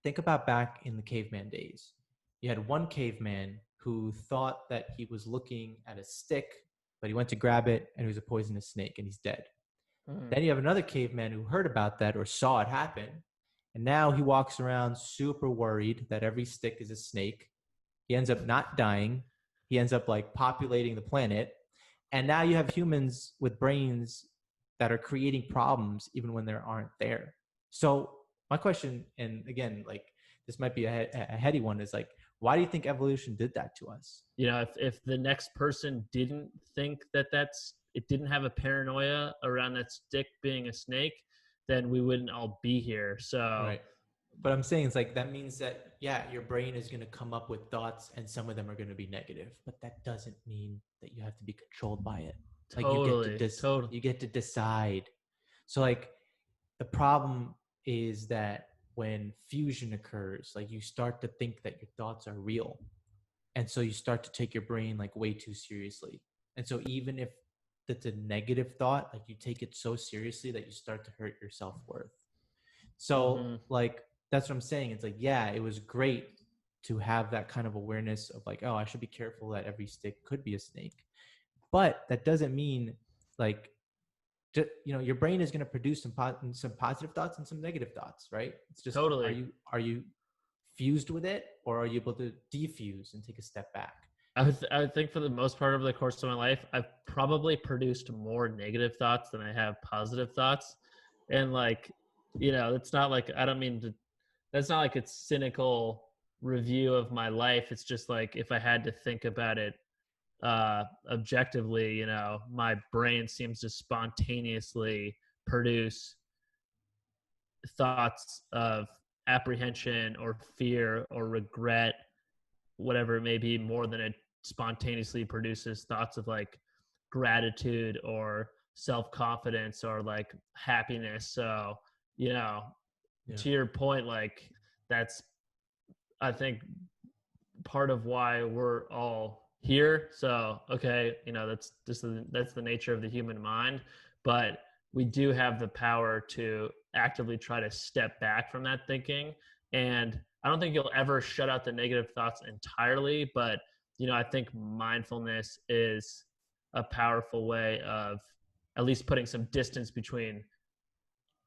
think about back in the caveman days. You had one caveman who thought that he was looking at a stick, but he went to grab it and it was a poisonous snake and he's dead. Mm. Then you have another caveman who heard about that or saw it happen. And now he walks around super worried that every stick is a snake. He ends up not dying. He ends up like populating the planet. And now you have humans with brains that are creating problems even when there aren't there. So my question, and again, like this might be a heady one, is like, why do you think evolution did that to us? You know, if the next person didn't think that it didn't have a paranoia around that stick being a snake, then we wouldn't all be here. So Right. But I'm saying it's like that means that, yeah, your brain is going to come up with thoughts and some of them are going to be negative, but that doesn't mean that you have to be controlled by it. Like totally. you get to decide. So like the problem is that when fusion occurs, like you start to think that your thoughts are real. And so you start to take your brain like way too seriously. And so even if that's a negative thought, like you take it so seriously that you start to hurt your self-worth. So Mm-hmm. like that's what I'm saying. It's like, yeah, it was great to have that kind of awareness of like, oh, I should be careful that every stick could be a snake. But that doesn't mean like your brain is going to produce some positive thoughts and some negative thoughts, right? It's just Totally. are you fused with it, or are you able to defuse and take a step back? I would think for the most part over the course of my life, I've probably produced more negative thoughts than I have positive thoughts. And like, you know, it's not like, I don't mean to, that's not like it's cynical review of my life. It's just like, if I had to think about it objectively, you know, my brain seems to spontaneously produce thoughts of apprehension or fear or regret, whatever it may be, more than it spontaneously produces thoughts of like gratitude or self-confidence or like happiness. So, you know, Yeah. to your point, like that's, I think, part of why we're all here. So, okay, you know, that's the nature of the human mind, but we do have the power to actively try to step back from that thinking. And I don't think you'll ever shut out the negative thoughts entirely, but you know, I think mindfulness is a powerful way of at least putting some distance between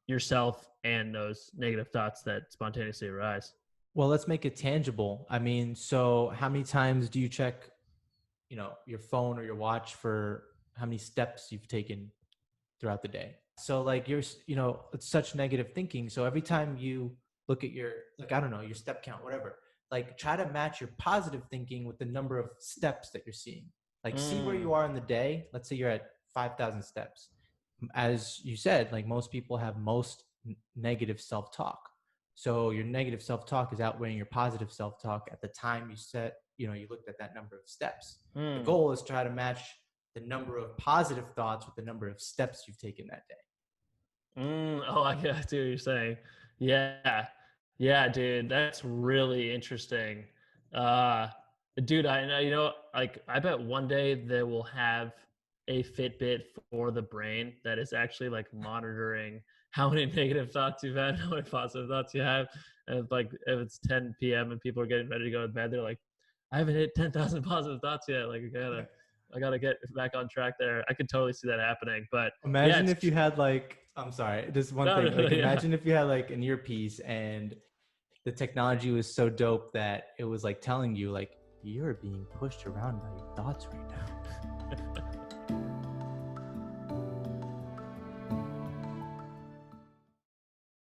yourself and those negative thoughts that spontaneously arise. Well, let's make it tangible. I mean, so how many times do you check, your phone or your watch for how many steps you've taken throughout the day? So like it's such negative thinking. So every time you look at your, like, I don't know, your step count, whatever, like try to match your positive thinking with the number of steps that you're seeing. Like see where you are in the day. Let's say you're at 5,000 steps. As you said, like most people have negative self-talk. So your negative self-talk is outweighing your positive self-talk at the time you looked at that number of steps. The goal is to try to match the number of positive thoughts with the number of steps you've taken that day. Oh, I get what you're saying. Yeah. Yeah, dude, that's really interesting. Uh, dude, I know, you know, like I bet one day they will have a Fitbit for the brain that is actually like monitoring how many negative thoughts you've had, how many positive thoughts you have. And it's like if it's 10 p.m. and people are getting ready to go to bed, they're like, I haven't hit 10,000 positive thoughts yet. Like I gotta get back on track there. I could totally see that happening. But yeah, Imagine if you had like, I'm sorry, just one thing. Like yeah. imagine if you had like an earpiece and the technology was so dope that it was like telling you like you're being pushed around by your thoughts right now.